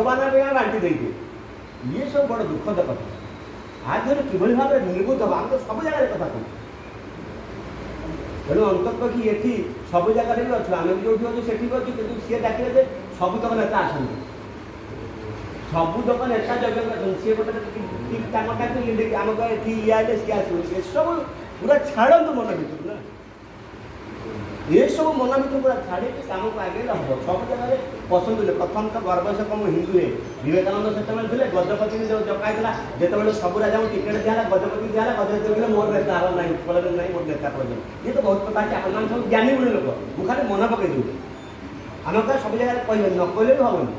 ଭଗବାନ ବାଣ୍ଟି ଦେଇଛେ। ଇଏ ସବୁ ବଡ଼ ଦୁଃଖଦ କଥା। ଆଦେହରେ କିଭଳି ଭାବରେ ନିର୍ବୁଦ୍ଧ ହେବ ଆମେ ତ ସବୁ ଜାଗାରେ କଥା କହୁଛୁ। ତେଣୁ ଅନ୍ତତଃ ଏଠି ସବୁ ଜାଗାରେ ବି ଅଛୁ, ଆମେ ବି ଯେଉଁଠି ଅଛୁ ସେଠି ବି ଅଛୁ, କିନ୍ତୁ ସିଏ ଡାକିଲେ ଯେ ସବୁତକ ନେତା ଆସନ୍ତି, ସବୁତକ ନେତା ଯଜ୍ଞ ଅଛନ୍ତି। ସିଏ ଗୋଟେ ଠିକ୍ କାମଟାକୁ ଆମକୁ ଏଠି ଇଏ ହେଲେ ସିଏ ଆସିବ, ଏସବୁ ପୁରା ଛାଡ଼ନ୍ତୁ ମନ ଭିତରୁ ନା, ଏସବୁ ମନ ଭିତରୁ ପୁରା ଛାଡ଼ିକି କାମକୁ ଆଗେଇଲେ ହେବ। ସବୁ ଜାଗାରେ ପସନ୍ଦ ହେଲେ ପ୍ରଥମ ତ ଗର୍ବସେ କମ ହିନ୍ଦୁରେ ବିବେକାନନ୍ଦ ସେତେବେଳେ ଥିଲେ, ଗଜପତି ଯେଉଁ ଜକା ହେଇଥିଲା ଯେତେବେଳେ ସବୁ ରାଜାଙ୍କୁ ଟିକେଟ୍ ଦିଆହେଲା, ଗଜପତି ଦିଆହେଲା, ଗଜପତି କହିଲେ ମୋର ନେତା ହବ ନାହିଁ, ଫଳରେ ନାହିଁ ମୋର ନେତା ପ୍ରয়োଜନ। ଇଏ ତ ବହୁତ କଥା ଅଛି, ଆପଣମାନେ ସବୁ ଜ୍ଞାନୀ ଗୁଣୀ ଲୋକ, ମୁଁ ଖାଲି ମନେ ପକାଇ ଦେଉଛି। ଆମେ ତ ସବୁ ଜାଗାରେ କହିବେନି, ନ କହିଲେ ବି ହେବନି।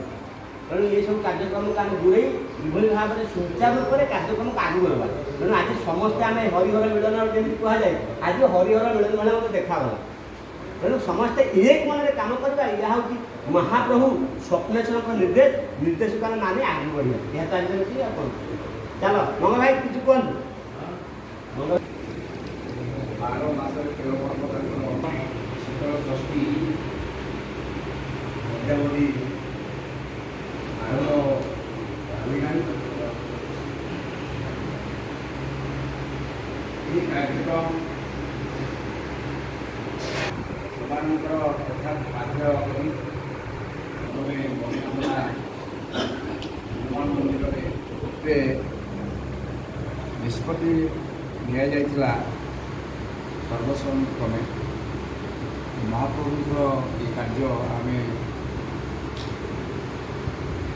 ତେଣୁ ଏସବୁ କାର୍ଯ୍ୟକ୍ରମକୁ ଆମେ ଦୂରେଇ ଏଭଳି ଭାବରେ ସୁଚାରୁ ରୂପରେ କାର୍ଯ୍ୟକ୍ରମକୁ ଆଗକୁ ନେବା। ତେଣୁ ଆଜି ସମସ୍ତେ ଆମେ ହରିହର ମିଳନ ଯେମିତି କୁହାଯାଏ, ଆଜି ହରିହର ମିଳନ ଭଳିଆ ମୋତେ ଦେଖାଗଲା। ତେଣୁ ସମସ୍ତେ ଏକ ମନରେ କାମ କରିବା, ଏହା ହେଉଛି ମହାପ୍ରଭୁ ସ୍ୱପ୍ନେଶ୍ୱରଙ୍କ ନିର୍ଦ୍ଦେଶକୁ ଆମେ ମାନି ଆଗକୁ ବଢ଼ିବା। ଏହା ତ ଜାଣିଛନ୍ତି ଆଉ କ'ଣ। ଚାଲ ମଙ୍ଗ ଭାଇ କିଛି କୁହନ୍ତୁ। ବାର ମାସରେ ତେର ପର୍ବ ଶୀତଳ ଷଷ୍ଠୀ ମଧ୍ୟାବଧି ଆରମ୍ଭ ହୋଇନାହିଁ। ଏହି କାର୍ଯ୍ୟକ୍ରମ ସେମାନଙ୍କର ଅର୍ଥାତ୍ ବାଧ୍ୟ କରି ଆମେ ମନୋକାମନା ହନୁମାନ ମନ୍ଦିରରେ ଗୋଟେ ନିଷ୍ପତ୍ତି ନିଆଯାଇଥିଲା। ସର୍ବସମ୍ମତିକ୍ରମେ ମହାପ୍ରଭୁଙ୍କର ଏ କାର୍ଯ୍ୟ ଆମେ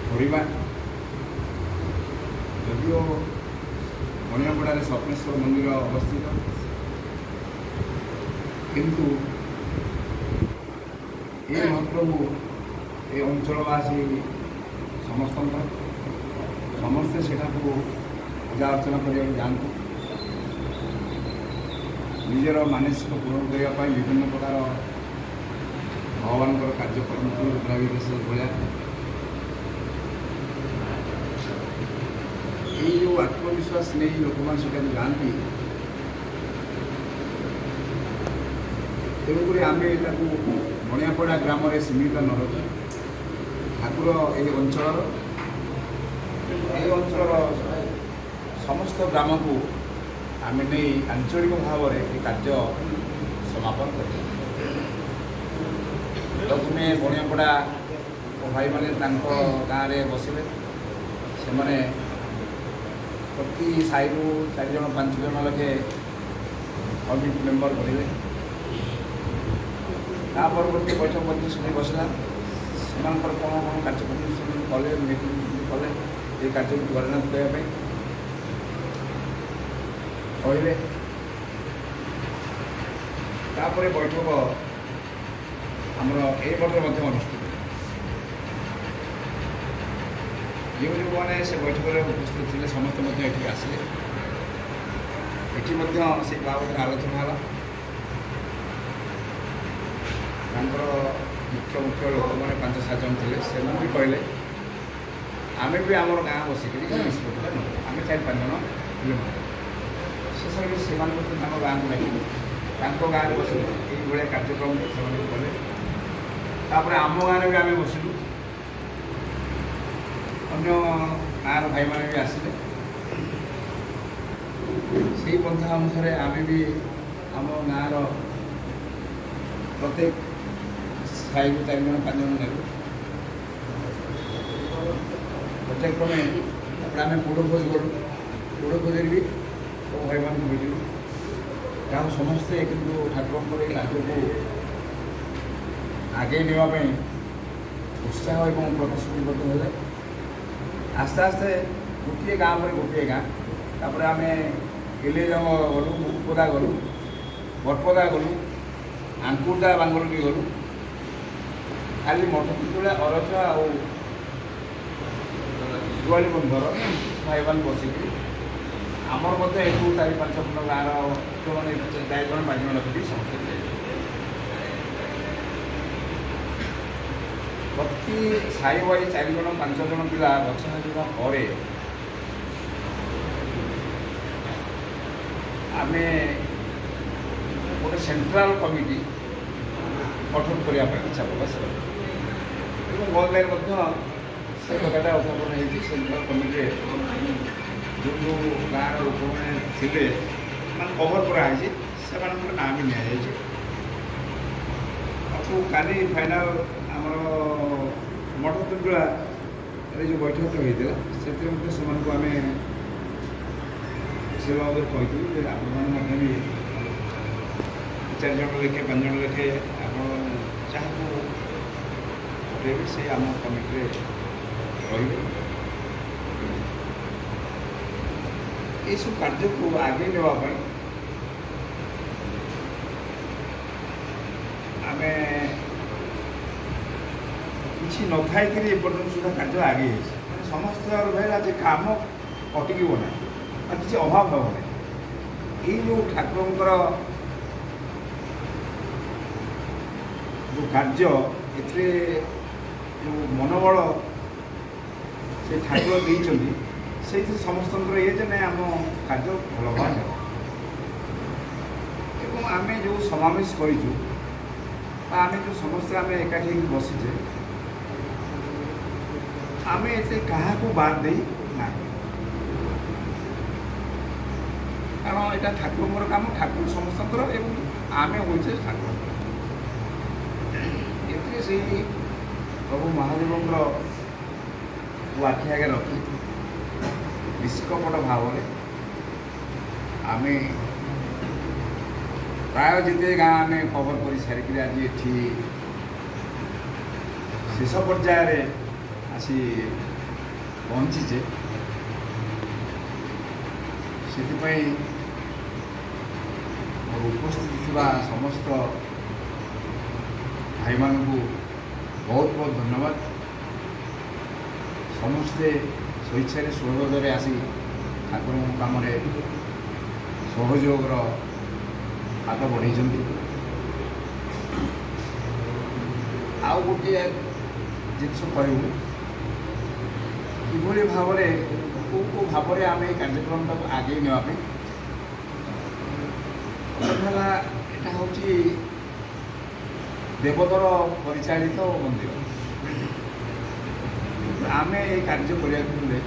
କରିବା। ଯଦିଓ ମଣିଆପଡ଼ାରେ ସ୍ୱପ୍ନେଶ୍ୱର ମନ୍ଦିର ଅବସ୍ଥିତ, କିନ୍ତୁ ଏ ମହାପ୍ରଭୁ ଏ ଅଞ୍ଚଳବାସୀ ସମସ୍ତେ ସେଠାକୁ ପୂଜା ଅର୍ଚ୍ଚନା କରିବାକୁ ଯାଆନ୍ତି। ନିଜର ମାନସିକ ପୂରଣ କରିବା ପାଇଁ ବିଭିନ୍ନ ପ୍ରକାର ଭଗବାନଙ୍କର କାର୍ଯ୍ୟକ୍ରମକୁ ବିଦେଶ ଭଳିଆ ଏଇ ଯେଉଁ ଆତ୍ମବିଶ୍ୱାସ ନେଇ ଲୋକମାନେ ସେଠାକୁ ଯାଆନ୍ତି, ତେଣୁକରି ଆମେ ତାକୁ ମଣିଆପଡ଼ା ଗ୍ରାମରେ ସୀମିତ ନ ରଖି ଠାକୁର ଏହି ଅଞ୍ଚଳର ସମସ୍ତ ଗ୍ରାମକୁ ଆମେ ନେଇ ଆଞ୍ଚଳିକ ଭାବରେ ଏ କାର୍ଯ୍ୟ ସମାପନ କରିବା। ପ୍ରଥମେ ବଣିଆପଡ଼ା ଭାଇମାନେ ତାଙ୍କ ଗାଁରେ ବସିଲେ। ସେମାନେ ପ୍ରତି ସାହିରୁ 4 ଜଣ 5 ଜଣ ଲେଖେ କମିଟି ମେମ୍ବର କରିବେ। ତା ପରବର୍ତ୍ତୀ ବୈଠକ ମଧ୍ୟ ସେଠି ବସିଲା। ସେମାନଙ୍କର କ'ଣ କାର୍ଯ୍ୟକ୍ରମ ସେମାନେ କଲେ, ମିଟିଂ କଲେ, ଏ କାର୍ଯ୍ୟକୁ ତ୍ୱରାନ୍ୱିତ କରିବା ପାଇଁ କହିଲେ। ତାପରେ ବୈଠକ ଆମର ଏ ବର୍ଷ ମଧ୍ୟ ଅନୁଷ୍ଠିତ। ଯେଉଁମାନେ ସେ ବୈଠକରେ ଉପସ୍ଥିତ ଥିଲେ ସମସ୍ତେ ମଧ୍ୟ ଏଠିକି ଆସିଲେ। ଏଠି ମଧ୍ୟ ସେ ବାବଦରେ ଆଲୋଚନା ହେଲା। ତାଙ୍କର ମୁଖ୍ୟ ଲୋକମାନେ 5-7 ଜଣ ଥିଲେ, ସେମାନେ ବି କହିଲେ ଆମେ ବି ଆମର ଗାଁ ବସିକରି ନିଷ୍ପତ୍ତିଟା ନେବୁ। ଆମେ 4-5 ଜଣ ଥିଲେ। ଶେଷରେ ସେମାନେ ମଧ୍ୟ ତାଙ୍କ ଗାଁକୁ ନେଇ ତାଙ୍କ ଗାଁରେ ବସିଲେ। ଏଇଭଳିଆ କାର୍ଯ୍ୟକ୍ରମ ସେମାନେ କଲେ। ତାପରେ ଆମ ଗାଁରେ ବି ଆମେ ବସିଲୁ। ଅନ୍ୟ ଗାଁର ଭାଇମାନେ ବି ଆସିଲେ। ସେଇ ପନ୍ଥା ଅନୁସାରେ ଆମେ ବି ଆମ ଗାଁର ପ୍ରତ୍ୟେକ ସାହିରୁ 4 ଜଣ 5 ଜଣ ନେଲୁ। ପର୍ଯ୍ୟାୟକ୍ରମେ ତାପରେ ଆମେ ପୋଡ଼ ଖୋଜି ଗଲୁ। ପୋଡ଼ ଖୋଜିରେ ବି ସବୁ ଭାଇମାନଙ୍କୁ ବୁଝିଲୁ। ଯାହା ସମସ୍ତେ କିନ୍ତୁ ଠାକୁରଙ୍କର ଏଇ କାର୍ଯ୍ୟକୁ ଆଗେଇ ନେବା ପାଇଁ ଉତ୍ସାହ ଏବଂ ପ୍ରତିଶ୍ରୁତିବଦ୍ଧ ହେଲେ। ଆସ୍ତେ ଆସ୍ତେ ଗୋଟିଏ ଗାଁ ପରେ ଗୋଟିଏ ଗାଁ, ତାପରେ ଆମେ ଇଲେଜଙ୍ଗ ଗଲୁ, ମୁକୁପଦା ଗଲୁ, ବରପଦା ଗଲୁ, ଆଙ୍କୁର୍ଦା ବାଙ୍ଗଲୋର ଗଲୁ। ଖାଲି ମଠପୁତୁଳା ଅରସା ଆଉ ଦୁଆଳି ବନ୍ଧର ଭାଇମାନେ ବସିକି ଆମର ମଧ୍ୟ ଏଠୁ 4-5 ଖଣ୍ଡ ଗାଁର ଯେଉଁମାନେ 4 ଜଣ 5 ଜଣ ରଖିକି ସମସ୍ତେ ପ୍ରତି ସାହି ବାଇ 4 ଜଣ 5 ଜଣ ପିଲା ବଛା ଯିବା ପରେ ଆମେ ଗୋଟେ ସେଣ୍ଟ୍ରାଲ କମିଟି ଗଠନ କରିବା ପାଇଁ ଇଚ୍ଛା ପ୍ରକାଶ କଲୁ। ଏବଂ ଗଲାରେ ମଧ୍ୟ ସେ କଥାଟା ଉତ୍ଥାପନ ହେଇଛି ସେଣ୍ଟ୍ରାଲ କମିଟିରେ ଯେଉଁ ଗାଁର ଲୋକମାନେ ଥିଲେ ମାନେ କଭର କରାହେଇଛି ସେମାନଙ୍କର ନାଁ ବି ନିଆଯାଇଛି। ଆଉ କାଲି ଫାଇନାଲ ଆମର ମଠ ପିଣ୍ଡୁଳାରେ ଯେଉଁ ବୈଠକ ହେଇଥିଲା ସେଥିରେ ମଧ୍ୟ ସେମାନଙ୍କୁ ଆମେ ସେ ବାବଦରେ କହିଥିଲୁ ଯେ ଆପଣମାନେ ମଧ୍ୟ ବି 4 ଜଣ ଲେଖେ 5 ଜଣ ଲେଖେ ଆପଣ ଯାହାକୁ ପଠାଇବେ ସେ ଆମ କମିଟିରେ ରହିବେ। ଏସବୁ କାର୍ଯ୍ୟକୁ ଆଗେଇ ନେବା ପାଇଁ ଆମେ କିଛି ନଥାଇକିରି ଏପର୍ଯ୍ୟନ୍ତ ସୁଦ୍ଧା କାର୍ଯ୍ୟ ଆଗେଇ ହେଇଛି। ମାନେ ସମସ୍ତଙ୍କର ରହିଲା ଯେ କାମ ଅଟକିବ ନାହିଁ ଆଉ କିଛି ଅଭାବ ହେବ ନାହିଁ। ଏଇ ଯେଉଁ ଠାକୁରଙ୍କର ଯେଉଁ କାର୍ଯ୍ୟ ଏଥିରେ ଯେଉଁ ମନୋବଳ ସେ ଠାକୁର ଦେଇଛନ୍ତି ସେଇଥିରେ ସମସ୍ତଙ୍କର ଇଏ ଯେ ନାଇଁ ଆମ କାର୍ଯ୍ୟ ଭଲ ଭାବରେ ହେବ। ଏବଂ ଆମେ ଯେଉଁ ସମାବେଶ କରିଛୁ ବା ଆମେ ଯେଉଁ ସମସ୍ତେ ଆମେ ଏକାଠି ହେଇକି ବସିଛେ ଆମେ ଏତେ କାହାକୁ ବାଦ ଦେଇ ନାହିଁ। କାରଣ ଏଇଟା ଠାକୁରଙ୍କର କାମ, ଠାକୁର ସମସ୍ତଙ୍କର ଏବଂ ଆମେ ହେଉଛେ ଠାକୁରଙ୍କର। ଏଥିରେ ସେଇ ପ୍ରଭୁ ମହାଦେବଙ୍କର ଆଖି ଆଗରେ ରଖି ନିଷ୍କପଟ ଭାବରେ ଆମେ ପ୍ରାୟ ଯେତେ ଗାଁ ଆମେ କଭର କରି ସାରିକିରି ଆଜି ଏଠି ଶେଷ ପର୍ଯ୍ୟାୟରେ ଆସି ପହଞ୍ଚିଛେ। ସେଥିପାଇଁ ମୋର ଉପସ୍ଥିତ ଥିବା ସମସ୍ତ ଭାଇମାନଙ୍କୁ ବହୁତ ବହୁତ ଧନ୍ୟବାଦ। ସମସ୍ତେ ସ୍ୱଇଚ୍ଛାରେ ସ୍ୱହୃଦୟରେ ଆସି ଠାକୁରଙ୍କ କାମରେ ସହଯୋଗର ହାତ ବଢ଼େଇଛନ୍ତି। ଆଉ ଗୋଟିଏ ଜିନିଷ କହିବୁ କିଭଳି ଭାବରେ କେଉଁ ଭାବରେ ଆମେ এই କାର୍ଯ୍ୟକ୍ରମଟାକୁ ଆଗେଇ ନେବା ପାଇଁ ହେଲା। ଏଇଟା ହେଉଛି ଦେବଦର ପରିଚାଳିତ ମନ୍ଦିର। ଆମେ এই କାର୍ଯ୍ୟ କରିବାକୁ ହେଲେ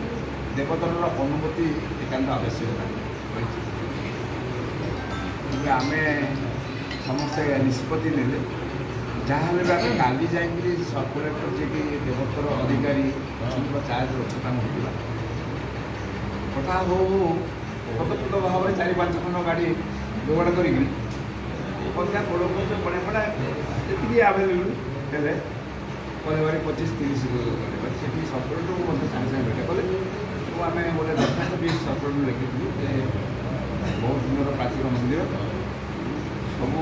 ଦେବଦରର ଅନୁମତି ଏକାନ୍ତ ଆବଶ୍ୟକତା ରହିଛି। ଆମେ ସମସ୍ତେ ନିଷ୍ପତ୍ତି ନେଲେ ଯାହାହେଲେ ବି ଆମେ କାଲି ଯାଇକିରି ସର୍କୁଲେଟର ଯିଏକି ଦେବଦର ଅଧିକାରୀ ଅଛନ୍ତି ବା ଚାର୍ଜରେ ଅଛନ୍ତି ତାଙ୍କୁ ଭେଟିବା। କଥା ହଉ ପଦପଦ ଭାବରେ 4-5 ଖଣ୍ଡ ଗାଡ଼ି ଯୋଗାଡ଼ କରିକି ପଞ୍ଚା ପୋଡ଼ ପଡ଼ା ଯେତିକି ଆଭେଲେବୁଲ୍ ହେଲେ କଲେବାରି 25-30 କଲେବାରି ସେଠି ସର୍କୁଲେଟରକୁ ମଧ୍ୟ ସାଙ୍ଗେ ସାଙ୍ଗେ ଭେଟ କଲେ। ଏବଂ ଆମେ ଗୋଟେ ଦରଖାସ୍ତ ବି ସର୍କୁଲେଟର ଲେଖିଥିଲୁ ଯେ ବହୁତ ଦିନର ପ୍ରାଚୀନ ମନ୍ଦିର ସବୁ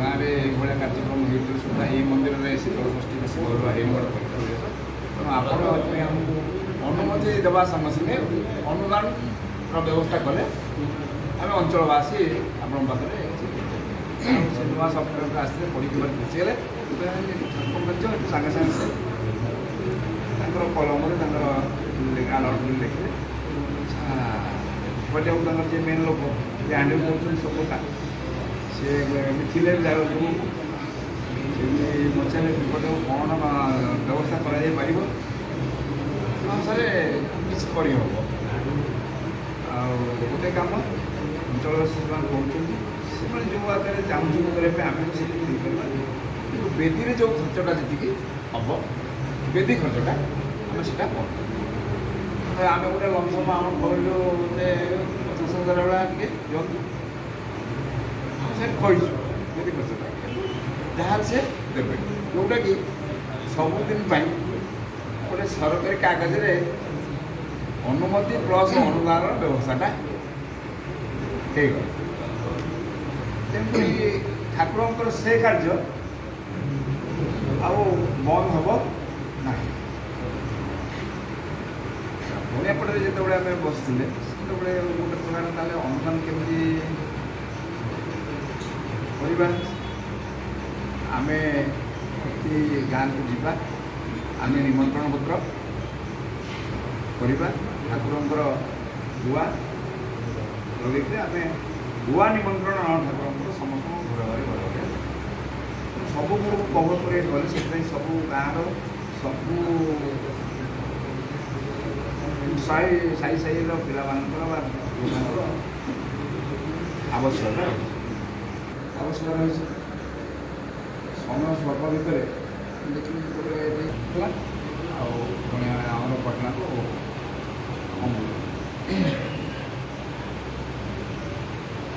ଗାଁରେ ଏଇଭଳିଆ କାର୍ଯ୍ୟକ୍ରମ ହେଇଥିଲେ ସୁଦ୍ଧା ଏଇ ମନ୍ଦିରରେ ଶୀତଳ ଷଷ୍ଠୀ ବେଶୀ ଭଲ ହେଇନବାର ପରୀକ୍ଷା ହୁଏ। ତେଣୁ ଆପଣ ଏଥିପାଇଁ ଆମକୁ ଅନୁମତି ଦେବା ସଙ୍ଗେ ସଙ୍ଗେ ଅନୁଦାନର ବ୍ୟବସ୍ଥା କଲେ ଆମେ ଅଞ୍ଚଳବାସୀ ଆପଣଙ୍କ ପାଖରେ ସେ ନୂଆ ସଫ୍ଟୱେର୍କୁ ଆସିଥିଲେ ପଢ଼ିକି ଭାରି ଖୁସି ହେଲେ। କାର୍ଯ୍ୟ ସାଙ୍ଗେ ସାଙ୍ଗେ ତାଙ୍କର କଲମରେ ତାଙ୍କର ଆଲର୍ଟରେ ଲେଖିଲେ। ଏପଟେ ତାଙ୍କର ଯିଏ ମେନ୍ ଲୋକ ଯେ ହ୍ୟାଣ୍ଡେଲ୍ କରୁଛନ୍ତି ସବୁ କଥା ସେ ଥିଲେ ଯାହାକୁ ପଚାରିଲେ ବିପଦକୁ କ'ଣ ବ୍ୟବସ୍ଥା କରାଯାଇପାରିବ ଅନୁସାରେ କିଛି କରିହେବ। ଆଉ ଗୋଟେ କାମ ଅଞ୍ଚଳବାସୀ ସେମାନେ କରୁଛନ୍ତି ସେମାନେ ଯେଉଁ ଆକାରରେ ଚାହୁଁଛନ୍ତି କରିବା ପାଇଁ ଆମେ ତ ସେତିକି ଦେଇପାରିବା। କିନ୍ତୁ ବେଦୀରେ ଯେଉଁ ଖର୍ଚ୍ଚଟା ଯେତିକି ହେବ ବେଦୀ ଖର୍ଚ୍ଚଟା ଆମେ ସେଇଟା କରିବୁ। ଆମେ ଗୋଟେ ଲମ୍ସମ ଆମ କହିଲୁ ଗୋଟେ 50,000 ଭଳିଆ ଟିକେ ଦିଅନ୍ତୁ ସେ କହିଛୁ ବେଦୀ ଖର୍ଚ୍ଚଟା ଯାହାହେଲେ ସେ ଦେବେ। ଯେଉଁଟାକି ସବୁଦିନ ପାଇଁ ଗୋଟେ ସରକାରୀ କାଗଜରେ ଅନୁମତି ପ୍ଲସ୍ ଅନୁଦାନର ବ୍ୟବସ୍ଥାଟା ହେଇଗଲା। ତେଣୁକରି ଠାକୁରଙ୍କର ସେ କାର୍ଯ୍ୟ ଆଉ ବନ୍ଦ ହେବ ନାହିଁ। ପୁଣି ଏପଟରେ ଯେତେବେଳେ ଆମେ ବସିଥିଲେ ସେତେବେଳେ ଗୋଟେ ପ୍ରକାର ତାହେଲେ ଅନୁଦାନ କେମିତି କରିବା। ଆମେ ପ୍ରତି ଗାଁକୁ ଯିବା, ଆମେ ନିମନ୍ତ୍ରଣ ପତ୍ର କରିବା ଠାକୁରଙ୍କର ଗୁଆ ଲଗେଇକି ଆମେ ଗୁଆ ନିମନ୍ତ୍ରଣ ଠାକୁରଙ୍କର ସମସ୍ତଙ୍କୁ ଘର ଘରେ ଘର ଘରେ ସବୁ ଘରକୁ କଭର କରିବାକୁ ଗଲେ ସେଥିପାଇଁ ସବୁ ଗାଁର ସବୁ ସାହିର ପିଲାମାନଙ୍କର ବା ଲୋକଙ୍କର ଆବଶ୍ୟକତା ରହିଛି। ସମୟ ସ୍ୱଳ୍ପ ଭିତରେ ଦେଖିଲି ଗୋଟେ ହେଲା ଆଉ ପୁଣି ଆମର ପଟନାକୁ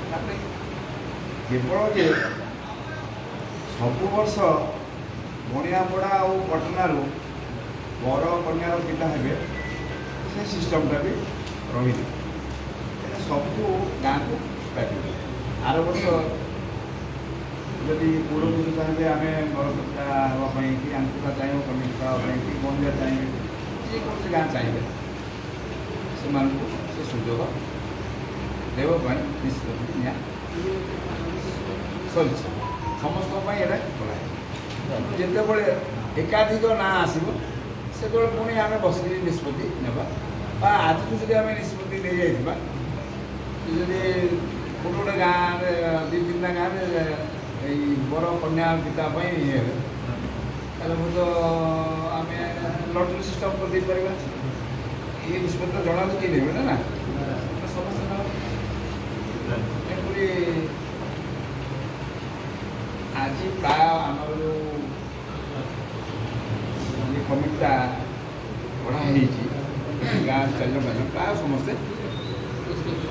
ତାପରେ କେବଳ ଯେ ସବୁ ବର୍ଷ ବଣିଆପଡ଼ା ଆଉ ପଟନାରୁ ବର କନ୍ୟାର ପିଲା ହେବେ ସେ ସିଷ୍ଟମଟା ବି ରହିଛି। ଏଇଟା ସବୁ ଗାଁକୁ ବ୍ୟାପିବ। ଆର ବର୍ଷ ଯଦି ପୂର୍ବପୁରୁଷ ଚାହିଁବେ ଆମେ ବରପତା ହେବା ପାଇଁ କି ଆଙ୍କୁଟା ଚାହିଁବ କନ୍ୟା ହେବା ପାଇଁ କି ବନ୍ୟା ଚାହିଁବେ ଯେକୌଣସି ଗାଁ ଚାହିଁବେ ସେମାନଙ୍କୁ ସେ ସୁଯୋଗ ଦେବା ପାଇଁ ନିଷ୍ପତ୍ତି ନିଆ ସରିଛି। ସମସ୍ତଙ୍କ ପାଇଁ ଏଇଟା କରାଯାଏ। ଯେତେବେଳେ ଏକାଧିକ ନାଁ ଆସିବ ସେତେବେଳେ ପୁଣି ଆମେ ବସିକି ନିଷ୍ପତ୍ତି ନେବା ବା ଆଜିଠୁ ଯଦି ଆମେ ନିଷ୍ପତ୍ତି ନେଇଯାଇଥିବା ଯଦି ଗୋଟେ ଗାଁରେ ଦୁଇ ତିନିଟା ଗାଁରେ ଏଇ ବର କନ୍ୟା ପିତା ପାଇଁ ଇଏ ହେବେ ତାହେଲେ ମୁଁ ତ ଆମେ ଲଟେରୀ ସିଷ୍ଟମ୍ କରିଦେଇପାରିବା। ଇଏ ନିଷ୍ପତ୍ତି ଜଣାକୁ କିଏ ନେବେ ନା ସମସ୍ତେ ତେଣୁକରି ଆଜି ପ୍ରାୟ ଆମର ଯେଉଁ କମିଟିଟା ଗଢ଼ା ହେଇଛି ଗାଁ 4 ଜଣ 5 ଜଣ ପ୍ରାୟ ସମସ୍ତେ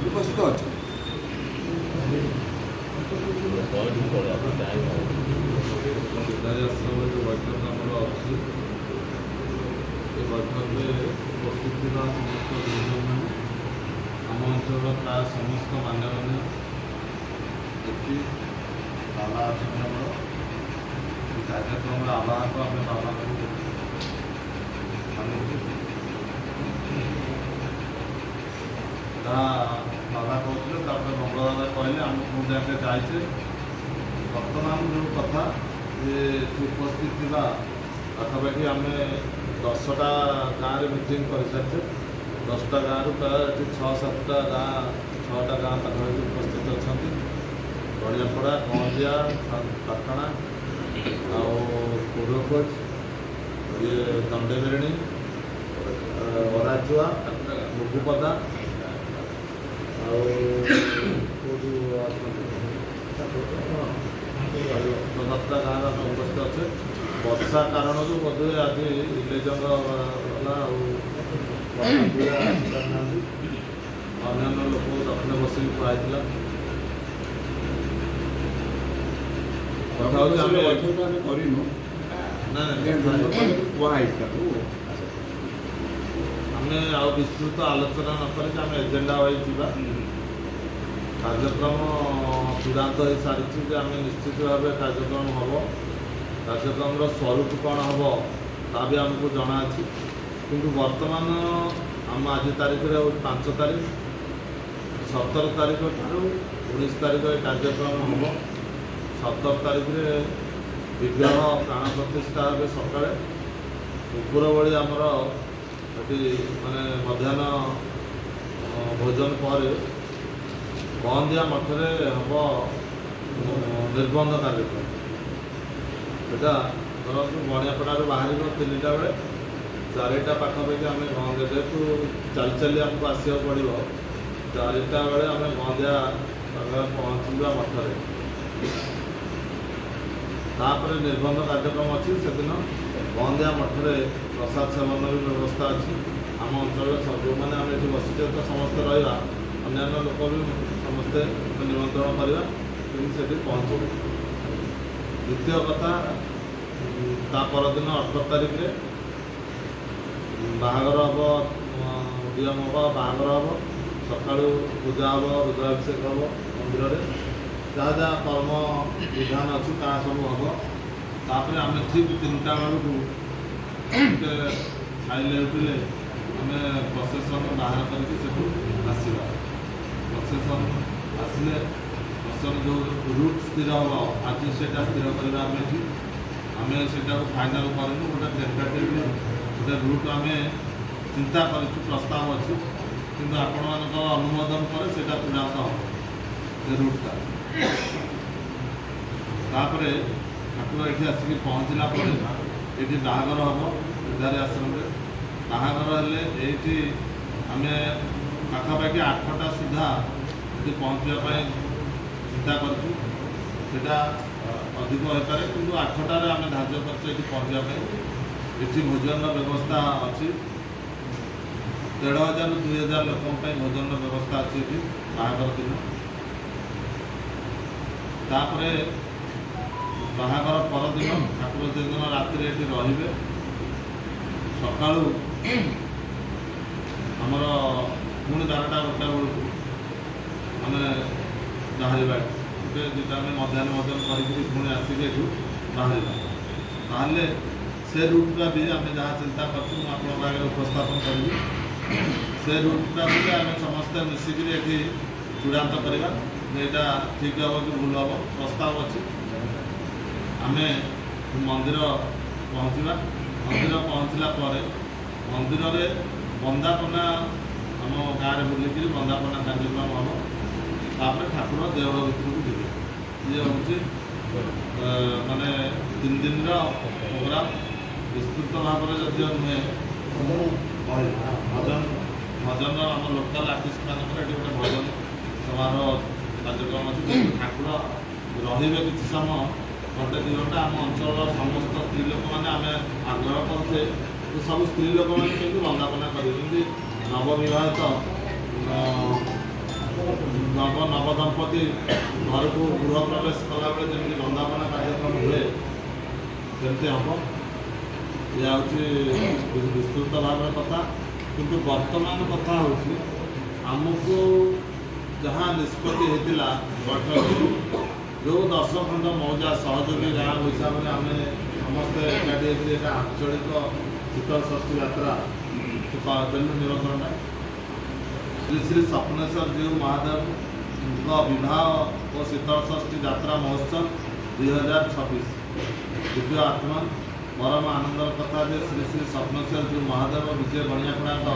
ଉପସ୍ଥିତ ଅଛନ୍ତି। ଆଶ୍ରମରେ ଯେଉଁ ବୈଠକ ଆମର ଅଛି ଏ ବୈଠକରେ ଉପସ୍ଥିତ ଥିବା ସମସ୍ତ ଗୁରୁଜନମାନେ ଆମ ଅଞ୍ଚଳର ପ୍ରାୟ ସମସ୍ତ ମାନ୍ୟଗଣ୍ୟ ବ୍ୟକ୍ତି ବାବା ଅଛନ୍ତି। ଆମର ଏ କାର୍ଯ୍ୟକ୍ରମର ଆବାହକ ଆମେ ବାବାଙ୍କୁ ମାନୁଛୁ। ଯାହା ବାବା କହୁଥିଲେ ତାପରେ ମଙ୍ଗଳବାର କହିଲେ ଆମେ କେଉଁ ଜାଗାରେ ଯାଇଛେ। ବର୍ତ୍ତମାନ ଯେଉଁ କଥା ଯେ ଉପସ୍ଥିତ ଥିବା ପାଖାପାଖି ଆମେ 10ଟା ଗାଁରେ ମିଟିଂ କରିସାରିଛେ। 10ଟା ଗାଁରୁ ପ୍ରାୟ ଏଠି 6-7ଟା ଗାଁ 6ଟା ଗାଁ ପାଖାପାଖି ଉପସ୍ଥିତ ଅଛନ୍ତି। ବଣିଆପଡ଼ା, କଅଁଳିଆ, ପାଟଣା ଆଉ କୋରଖୋଜ, ଇଏ ଦଣ୍ଡେବେରଣୀ, ଅରାଜୁଆ, ମୁଗୁପଦା ଆଉ କେଉଁଠୁ ଅଛନ୍ତି 7ଟା ଗାଁରେ ଆମେ ଉପସ୍ଥିତ ଅଛେ। ବର୍ଷା କାରଣରୁ ବୋଧହୁଏ ଆଜି ଇଲେଜଙ୍ଗ ଗଲା ଆଉ ଆସିପାରୁନାହାନ୍ତି। ଅନ୍ୟାନ୍ୟ ଲୋକ ଦକ୍ଷିଣ ବସିକି କୁହାଯାଇଥିଲା। କଥା ହେଉଛି ଆମେ କରିନୁ ଆମେ ଆଉ ବିସ୍ତୃତ ଆଲୋଚନା ନ କରିକି ଆମେ ଏଜେଣ୍ଡା ୱାଇଜ୍ ଯିବା। କାର୍ଯ୍ୟକ୍ରମ ଚୂଡ଼ାନ୍ତ ହୋଇସାରିଛି ଯେ ଆମେ ନିଶ୍ଚିତ ଭାବେ କାର୍ଯ୍ୟକ୍ରମ ହେବ। କାର୍ଯ୍ୟକ୍ରମର ସ୍ୱରୂପ କ'ଣ ହେବ ତା ବି ଆମକୁ ଜଣାଅଛି। କିନ୍ତୁ ବର୍ତ୍ତମାନ ଆମ ଆଜି ତାରିଖରେ 5 ତାରିଖ, 17 ତାରିଖ ଠାରୁ 19 ତାରିଖ ଏ କାର୍ଯ୍ୟକ୍ରମ ହେବ। 17 ତାରିଖରେ ବିଗ୍ରହ ପ୍ରାଣ ପ୍ରତିଷ୍ଠା ହେବେ ସକାଳେ। ଉପରବଳି ଆମର ଏଠି ମାନେ ମଧ୍ୟାହ୍ନ ଭୋଜନ ପରେ ବନ୍ଦିଆ ମଠରେ ହେବ ନିର୍ବନ୍ଧ କାର୍ଯ୍ୟକ୍ରମ। ଏଇଟା ଧରନ୍ତୁ ବଣିଆପଡ଼ାରୁ ବାହାରିବ 3ଟା ବେଳେ, 4ଟା ପାଖାପାଖି ଆମେ ଗନ୍ଦିଆ ଯେହେତୁ ଚାଲି ଚାଲି ଆମକୁ ଆସିବାକୁ ପଡ଼ିବ 4ଟା ବେଳେ ଆମେ ଗନ୍ଦିଆ ପାଖରେ ପହଞ୍ଚିବା ମଠରେ। ତାପରେ ନିର୍ବନ୍ଧ କାର୍ଯ୍ୟକ୍ରମ ଅଛି। ସେଦିନ ଗନ୍ଦିଆ ମଠରେ ପ୍ରସାଦ ସେବନର ବି ବ୍ୟବସ୍ଥା ଅଛି। ଆମ ଅଞ୍ଚଳରେ ଯେଉଁମାନେ ଆମେ ଏଠି ବସିଛେ ତ ସମସ୍ତେ ରହିବା, ଅନ୍ୟାନ୍ୟ ଲୋକ ବି ସମସ୍ତେ ନିମନ୍ତ୍ରଣ କରିବା, କିନ୍ତୁ ସେଠି ପହଞ୍ଚିବୁ। ଦ୍ୱିତୀୟ କଥା, ତା ପରଦିନ 18 ତାରିଖରେ ବାହାଘର ହେବ, ଦିଅମ ହେବ, ବାହାଘର ହେବ। ସକାଳୁ ପୂଜା ହେବ, ରୁଦ୍ରାଭିଷେକ ହେବ ମନ୍ଦିରରେ। ଯାହା ଯାହା କର୍ମ ବିଧାନ ଅଛି ତାହା ସବୁ ହେବ। ତାପରେ ଆମେ ଠିକ୍ 3ଟା ବେଳକୁ ଟିକେ ଖାଇଲେ ଉଠିଲେ ଆମେ ପ୍ରସେସନ୍ ବାହାର କରିକି ସେଠୁ ଆସିବା। ପ୍ରସେସନ୍ ଆସିଲେ ପ୍ରସେସନ୍ ଯେଉଁ ରୁଟ୍ ସ୍ଥିର ହେବ ଆଜି ସେଇଟା ସ୍ଥିର କରିବା ଆମେ ଏଠି। ଆମେ ସେଇଟାକୁ ଫାଇନାଲ୍ କରିନୁ। ଗୋଟେ ଟେଣ୍ଟାଟିଭ୍ ଗୋଟେ ରୁଟ୍ ଆମେ ଚିନ୍ତା କରିଛୁ, ପ୍ରସ୍ତାବ ଅଛି, କିନ୍ତୁ ଆପଣମାନଙ୍କ ଅନୁମୋଦନ ପରେ ସେଇଟା ଚୂଡ଼ାନ୍ତ ହେବ ସେ ରୁଟ୍ଟା। ତାପରେ ଠାକୁର ଏଠି ଆସିକି ପହଞ୍ଚିଲା ପରେ ଏଠି ବାହାଘର ହେବ ପୂଜାରୀ ଆଶ୍ରମରେ। ବାହାଘର ହେଲେ ଏଇଠି ଆମେ ପାଖାପାଖି 8ଟା ସୁଦ୍ଧା ଏଠି ପହଞ୍ଚିବା ପାଇଁ ଚିନ୍ତା କରିଛୁ। ସେଇଟା ଅଧିକ ହୋଇପାରେ, କିନ୍ତୁ 8ଟାରେ ଆମେ ଧାର୍ଯ୍ୟ କରିଛୁ ଏଠି ପହଞ୍ଚିବା ପାଇଁ। ଏଠି ଭୋଜନର ବ୍ୟବସ୍ଥା ଅଛି। 1,500 ରୁ 2,000 ଲୋକଙ୍କ ପାଇଁ ଭୋଜନର ବ୍ୟବସ୍ଥା ଅଛି ଏଠି ବାହାଘର ଦିନ। ତାପରେ ବାହାଘର ପରଦିନ ଠାକୁର ଯେଦିନ ରାତିରେ ଏଠି ରହିବେ, ସକାଳୁ ଆମର ପୁଣି 12ଟା 1ଟା ବେଳକୁ ଆମେ ବାହାରିବା। ଏବେ ଯେଟା ଆମେ ମଧ୍ୟାହ୍ନ ଭୋଜନ କରିକି ପୁଣି ଆସିକି ଏଠୁ ବାହାରିବା। ତାହେଲେ ସେ ରୁଟ୍ଟା ବି ଆମେ ଯାହା ଚିନ୍ତା କରିଛୁ ମୁଁ ଆପଣଙ୍କ ଆଗରେ ଉପସ୍ଥାପନ କରିବି। ସେ ରୁଟ୍ଟା ବି ଆମେ ସମସ୍ତେ ମିଶିକିରି ଏଠି ଚୂଡ଼ାନ୍ତ କରିବା ଯେ ଏଇଟା ଠିକ୍ ହେବ କି ଭୁଲ ହେବ। ପ୍ରସ୍ତାବ ଅଛି। ଆମେ ମନ୍ଦିର ପହଞ୍ଚିବା। ମନ୍ଦିର ପହଞ୍ଚିଲା ପରେ ମନ୍ଦିରରେ ବନ୍ଦାପନା ଆମ ଗାଁରେ ବୁଲିକିରି ବନ୍ଦାପନା କାର୍ଯ୍ୟକ୍ରମ ହେବ। ତାପରେ ଠାକୁର ଦେଉଳ ଭିତରକୁ ଯିବେ। ଇଏ ହେଉଛି ମାନେ 3 ଦିନର ପ୍ରୋଗ୍ରାମ। ବିସ୍ତୃତ ଭାବରେ ଯଦିଓ ନୁହେଁ, ଭଜନ ଆମ ଲୋକାଲ୍ ଆର୍ଟିଷ୍ଟ ମାନଙ୍କର ଏଠି ଗୋଟେ ଭଜନ ସମାରୋହ କାର୍ଯ୍ୟକ୍ରମ ଅଛି। ଯେହେତୁ ଠାକୁର ରହିବେ କିଛି ସମୟ, 1-2 ଘଣ୍ଟା, ଆମ ଅଞ୍ଚଳର ସମସ୍ତ ସ୍ତ୍ରୀ ଲୋକମାନେ ଆମେ ଆଗ୍ରହ କରୁଛେ ଯେ ସବୁ ସ୍ତ୍ରୀ ଲୋକମାନେ କେମିତି ବନ୍ଦାପନା କରିବେ। ଯେମିତି ନବବିବାହିତ ନବ ଦମ୍ପତି ଘରକୁ ଗୃହ ପ୍ରବେଶ କଲାବେଳେ ଯେମିତି ବନ୍ଦାପନା କାର୍ଯ୍ୟକ୍ରମ ହୁଏ, ସେମିତି ହେବ। ଏହା ହେଉଛି ବିସ୍ତୃତ ଭାବରେ କଥା। କିନ୍ତୁ ବର୍ତ୍ତମାନ କଥା ହେଉଛି ଆମକୁ ଯାହା ନିଷ୍ପତ୍ତି ହେଇଥିଲା ବୈଠକରୁ, ଯେଉଁ 10 ଖଣ୍ଡ ମୌଜା ସହଯୋଗୀ ଗାଁ ହିସାବରେ ଆମେ ସମସ୍ତେ ଏକାଠି ହେଇକି ଏଇଟା ଆଞ୍ଚଳିକ ଶୀତଳ ଷଷ୍ଠୀ ଯାତ୍ରା ଦେଲୁ ନିମନ୍ତ୍ରଣଟା। ଶ୍ରୀ ଶ୍ରୀ ସ୍ୱପ୍ନେଶ୍ୱର ଜୀଉ ମହାଦେବଙ୍କ ବିବାହ ଓ ଶୀତଳ ଷଷ୍ଠୀ ଯାତ୍ରା ମହୋତ୍ସବ 2026 ଦିବ୍ୟ ଆତ୍ମା। ପରମ ଆନନ୍ଦର କଥା ଯେ ଶ୍ରୀ ଶ୍ରୀ ସ୍ୱପ୍ନେଶ୍ୱର ଜୀଉ ମହାଦେବ ବିଜୟ ବଣିଆପଡ଼ାଙ୍କ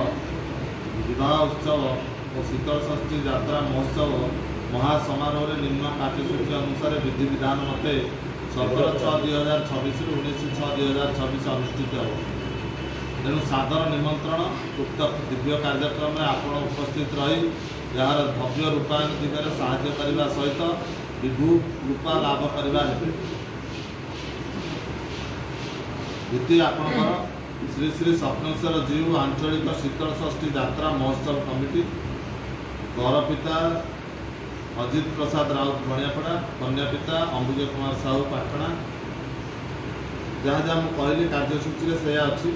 ବିବାହ ଉତ୍ସବ ଓ ଶୀତଳ ଷଷ୍ଠୀ ଯାତ୍ରା ମହୋତ୍ସବ ମହାସମାରୋହରେ ନିମ୍ନ କାର୍ଯ୍ୟସୂଚୀ ଅନୁସାରେ ବିଧିବିଧାନ ମତେ 17/6/2026 ରୁ 19/6/2026 ଅନୁଷ୍ଠିତ ହେବ। ତେଣୁ ସାଦର ନିମନ୍ତ୍ରଣ। ଉକ୍ତ ଦିବ୍ୟ କାର୍ଯ୍ୟକ୍ରମରେ ଆପଣ ଉପସ୍ଥିତ ରହି ଏହାର ଭବ୍ୟ ରୂପାୟନ ଦିଗରେ ସାହାଯ୍ୟ କରିବା ସହିତ ବିଭୁ ରୂପା ଲାଭ କରିବା ହେବେ। ଦ୍ୱିତୀୟ ଆପଣଙ୍କର ଶ୍ରୀ ଶ୍ରୀ ସ୍ୱପ୍ନେଶ୍ୱର ଜୀଉ ଆଞ୍ଚଳିକ ଶୀତଳ ଷଷ୍ଠୀ ଯାତ୍ରା ମହୋତ୍ସବ କମିଟି, ଘର ପିତା ଅଜିତ ପ୍ରସାଦ ରାଉତ ବଣିଆପଡ଼ା, କନ୍ୟା ପିତା ଅମ୍ବୁଜ କୁମାର ସାହୁ ପାଟଣା। ଯାହା ଯାହା ମୁଁ କହିଲି କାର୍ଯ୍ୟସୂଚୀରେ ସେଇଆ ଅଛି।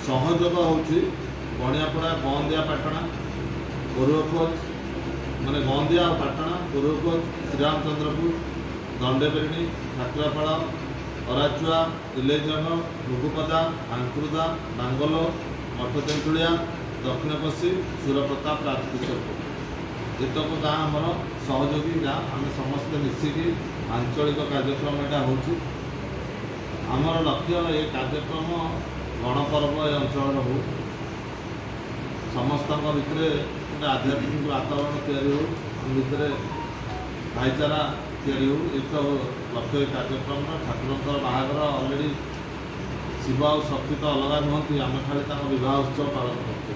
ସହଯୋଗ ହେଉଛି ବଣିଆପଡ଼ା, ଗଅନ୍ଦିଆ, ପାଟଣା, କୋରୁଅଖୋଜ, ମାନେ ଗଅନ୍ଦିଆ ଆଉ ପାଟଣା, କୋରୁଅଖୋଜ, ଶ୍ରୀରାମଚନ୍ଦ୍ରପୁର, ଦଣ୍ଡେବେରିଣୀ, ଠାକୁରାପାଳ, ଅରାଚୁଆ, ଇଲେଇଜଙ୍ଗ, ମୁଗୁପଦା, ଆଙ୍କୁରୁଦା, ବାଙ୍ଗଲୋ, ମଠ ତେନ୍ତୁଳିଆ, ଦକ୍ଷିଣପଶ୍ଚିମ, ସୁରପ୍ରତାପ, ରାଜକିଶୋରପୁର। ଯେତକ ଗାଁ ଆମର ସହଯୋଗୀ ଗାଁ, ଆମେ ସମସ୍ତେ ମିଶିକି ଆଞ୍ଚଳିକ କାର୍ଯ୍ୟକ୍ରମ ଏଇଟା ହେଉଛି। ଆମର ଲକ୍ଷ୍ୟ ଏ କାର୍ଯ୍ୟକ୍ରମ ଗଣପର୍ବ ଏ ଅଞ୍ଚଳର ହେଉ, ସମସ୍ତଙ୍କ ଭିତରେ ଗୋଟେ ଆଧ୍ୟାତ୍ମିକ ବାତାବରଣ ତିଆରି ହେଉ, ଆମ ଭିତରେ ଭାଇଚାରା ତିଆରି ହେଉ। ଏ ତ ଲକ୍ଷ୍ୟ ଏ କାର୍ଯ୍ୟକ୍ରମର। ଠାକୁରଙ୍କର ବାହାଘର ଅଲରେଡ଼ି ଶିବ ଆଉ ଶକ୍ତି ତ ଅଲଗା ନୁହନ୍ତି, ଆମେ ଖାଲି ତାଙ୍କ ବିବାହ ଉତ୍ସବ ପାଳନ କରୁଛୁ।